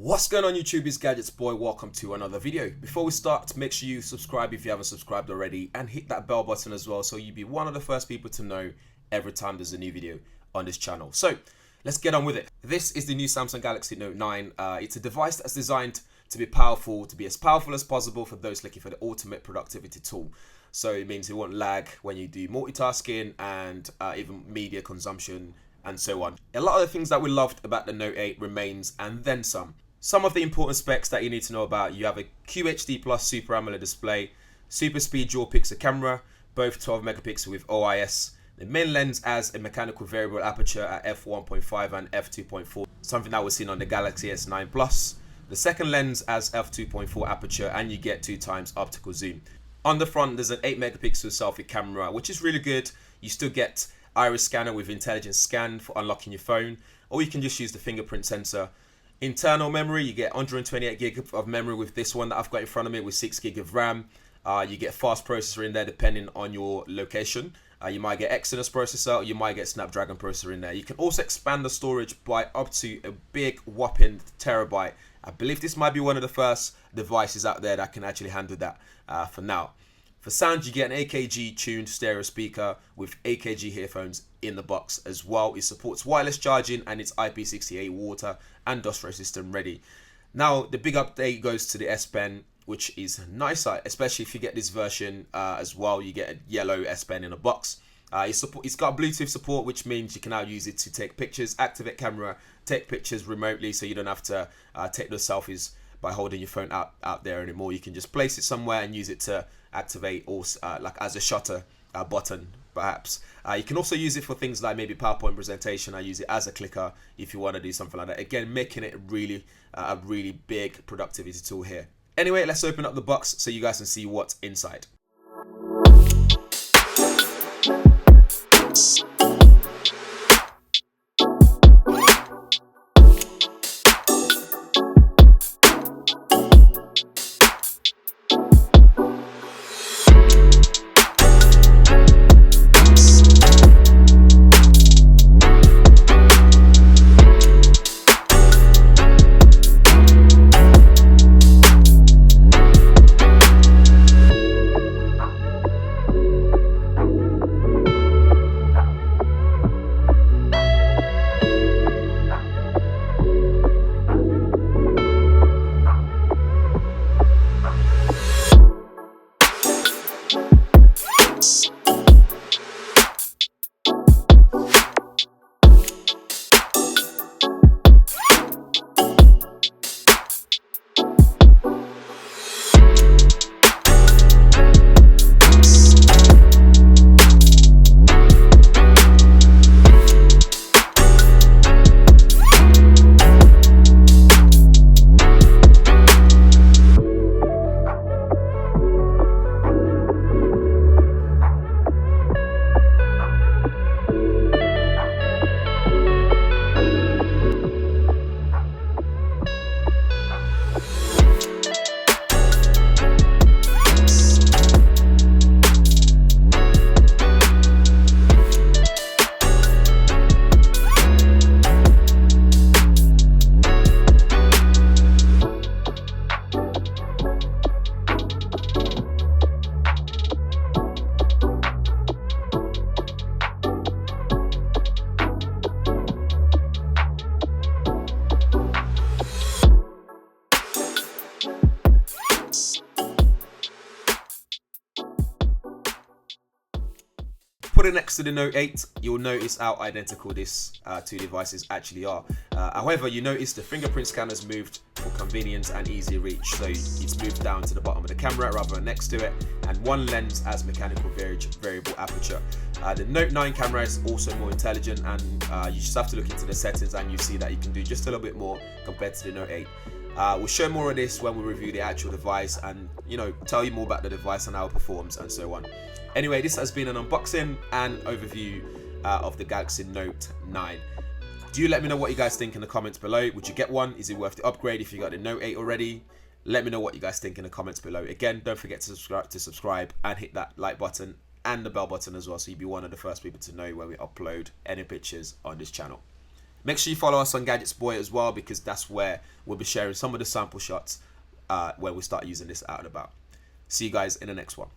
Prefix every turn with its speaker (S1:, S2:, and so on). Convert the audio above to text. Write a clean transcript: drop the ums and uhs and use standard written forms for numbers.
S1: What's going on YouTube, it's GadgetsBoy. Welcome to another video. Before we start, make sure you subscribe if you haven't subscribed already and hit that bell button as well so you'll be one of the first people to know every time there's a new video on this channel. So let's get on with it. This is the new Samsung Galaxy Note 9. It's a device that's designed to be as powerful as possible for those looking for the ultimate productivity tool. So it means it won't lag when you do multitasking and even media consumption and so on. A lot of the things that we loved about the Note 8 remains, and then some. Some of the important specs that you need to know about: you have a QHD Plus Super AMOLED display, super speed dual pixel camera, both 12 megapixel with OIS. The main lens has a mechanical variable aperture at f1.5 and f2.4, something that was seen on the Galaxy S9 Plus. The second lens has f2.4 aperture and you get 2x optical zoom. On the front there's an 8 megapixel selfie camera, which is really good. You still get iris scanner with intelligent scan for unlocking your phone, or you can just use the fingerprint sensor. Internal memory, you get 128 gig of memory with this one that I've got in front of me with 6 gig of RAM. You get fast processor in there depending on your location. You might get Exynos processor, or you might get Snapdragon processor in there. You can also expand the storage by up to a big whopping terabyte. I believe this might be one of the first devices out there that can actually handle that for now. For sound, you get an AKG tuned stereo speaker with AKG headphones in the box as well. It supports wireless charging and it's IP68 water and dust resistant ready. Now the big update goes to the SPen, which is nicer, especially if you get this version as well. You get a yellow SPen in a box. It's got Bluetooth support, which means you can now use it to take pictures, activate camera, take pictures remotely, so you don't have to take those selfies by holding your phone out there anymore. You can just place it somewhere and use it to activate, or like as a shutter button perhaps. You can also use it for things like maybe PowerPoint presentation. I use it as a clicker if you want to do something like that. Again, making it really a really big productivity tool here. Anyway, let's open up the box so you guys can see what's inside. Put it next to the Note 8, you'll notice how identical these two devices actually are. However, you notice the fingerprint scanner's moved for convenience and easy reach, so it's moved down to the bottom of the camera rather than next to it, and one lens has mechanical variable aperture. The Note 9 camera is also more intelligent, and you just have to look into the settings and you see that you can do just a little bit more compared to the Note 8. We'll show more of this when we review the actual device and, you know, tell you more about the device and how it performs and so on. Anyway, this has been an unboxing and overview of the Galaxy Note 9. Do let me know what you guys think in the comments below. Would you get one? Is it worth the upgrade if you got the Note 8 already? Let me know what you guys think in the comments below. Again, don't forget to subscribe and hit that like button and the bell button as well, so you'll be one of the first people to know when we upload any pictures on this channel. Make sure you follow us on GadgetsBoy as well, because that's where we'll be sharing some of the sample shots when we start using this out and about. See you guys in the next one.